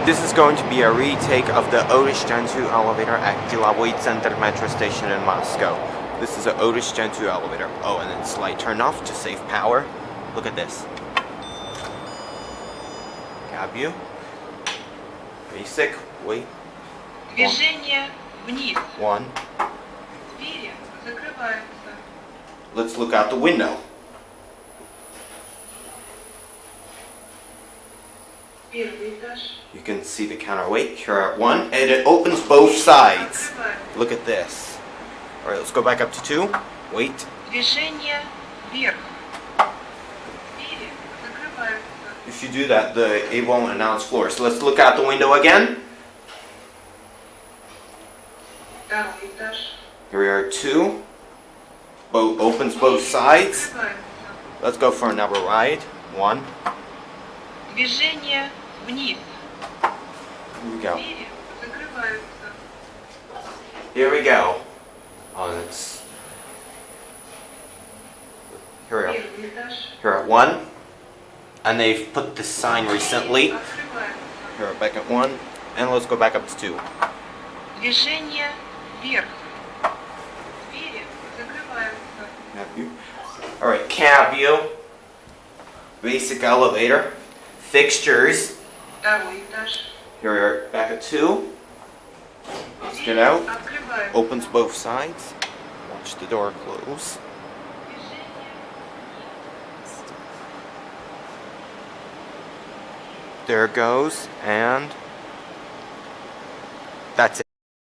This is going to be a retake of the Otis GEN2 elevator at Delovoy Tsentr metro station in Moscow. This is an Otis GEN2 elevator. Oh, and it's light turned off to save power. Look at this. Cab view. Basic. Wait. Движение вниз. One. Двери закрываются. Let's look out the window. Первый этаж. You can see the counterweight here at 1, and it opens both sides. Look at this. Alright, let's go back up to 2. Wait. Движение вверх. Двери закрываются. If you do that, it won't announce floor. So let's look out the window again. Второй этаж. Here we are at 2. Boat opens both sides. Закрываются. Let's go for another ride. 1. Движение вниз. Here we go. Двери закрываются. Here we go. Oh, that's... Here we are. Первый этаж. Here at 1. And they've put this sign recently. Открываются. Here we're back at 1. And let's go back up to 2. Движение вверх. Двери закрываются. Cab view. Alright, cab view. Basic elevator. Fixtures. Второй этаж. Here we are back at 2. Let's get out. Открываются. Opens both sides. Watch the door close. There it goes, and that's it.